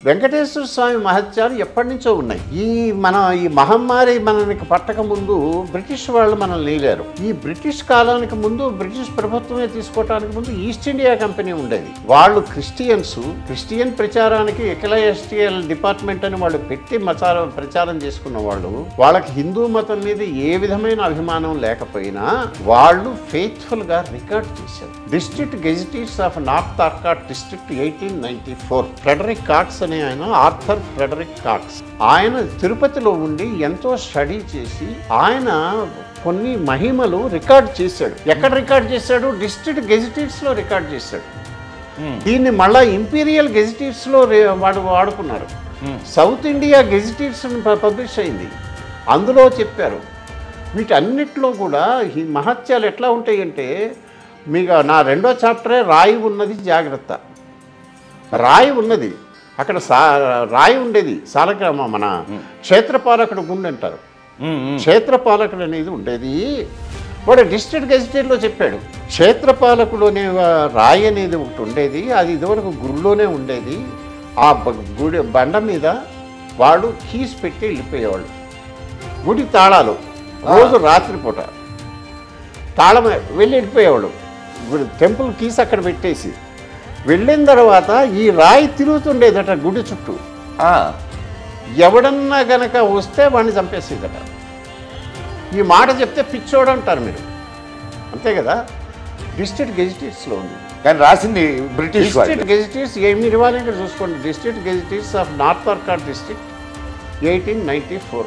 వెంకటేశ్వర స్వామి మహత్యాలు ఎప్పటి నుంచో ఉన్నాయి. ఈ మహమ్మారి మనకి పట్టక ముందు బ్రిటిష్ వాళ్ళు మనల్ని నీలారు. ఈ బ్రిటిష్ కాలానికి ముందు బ్రిటిష్ ప్రభుత్వమే తీసుకోవటానికి ముందు ఈస్ట్ ఇండియా కంపెనీ ఉండేది. వాళ్ళు క్రిస్టియన్ ప్రచారానికి ఎకలెసియల్ డిపార్ట్మెంట్ అని వాళ్ళు పెట్టి ప్రచారం చేసుకున్న వాళ్ళు, వాళ్ళకి హిందూ మతం మీద ఏ విధమైన అభిమానం లేకపోయినా వాళ్ళు ఫెయిత్ఫుల్ గా రికార్డ్ చేశారు. District gazetteers of North Arcot district 1894. Frederick Cox అనే ఆయన, ఆర్థర్ ఫ్రెడరిక్ కాక్స్, ఆయన తిరుపతిలో ఉండి ఎంతో స్టడీ చేసి ఆయన కొన్ని మహిమలు రికార్డ్ చేశాడు. ఎక్కడ రికార్డ్ చేశాడు? డిస్ట్రిక్ట్ గెజిటీస్ లో రికార్డ్ చేశాడు. దీన్ని మళ్ళా ఇంపీరియల్ గెజిటీస్ లో వాడుకున్నారు. సౌత్ ఇండియా గెజిటీస్ పబ్లిష్ అయింది. అందులో చెప్పారు. వీటన్నిటిలో కూడా ఈ మహత్యాలు ఎట్లా ఉంటాయంటే, మీకు నా 2వ చాప్టరే రాయి ఉన్నది జాగ్రత్త. రాయి ఉన్నది అక్కడ, రాయి ఉండేది మన క్షేత్రపాలకుడు గుండె అంటారు. క్షేత్రపాలకుడు అనేది ఉండేది. వాడు డిస్ట్రిక్ట్ గెజిటేట్లో చెప్పాడు, క్షేత్రపాలకుడు అనే రాయి అనేది ఒకటి ఉండేది. అది ఇదివరకు గుడిలోనే ఉండేది. ఆ గుడి బండ మీద వాడు కీస్ పెట్టి వెళ్ళిపోయేవాళ్ళు. గుడి తాళాలు రోజు రాత్రిపూట తాళం వెళ్ళిపోయేవాడు. టెంపుల్ కీస్ అక్కడ పెట్టేసి వెళ్ళిన తర్వాత ఈ రాయి తిరుగుతుండేదట గుడి చుట్టూ. ఎవడన్నా గనక వస్తే వాడిని చంపేసేదట. ఈ మాట చెప్తే పిచ్చోడు అంటారు మీరు, అంతే కదా. డిస్ట్రిక్ట్ గెజిటీస్లో ఉంది కానీ రాసింది బ్రిటిష్. డిస్ట్రిక్ట్ గెజిటీస్ ఏమి ఇవ్వాలి ఇక్కడ చూసుకోండి. District gazetteers of North Arcot district 1894.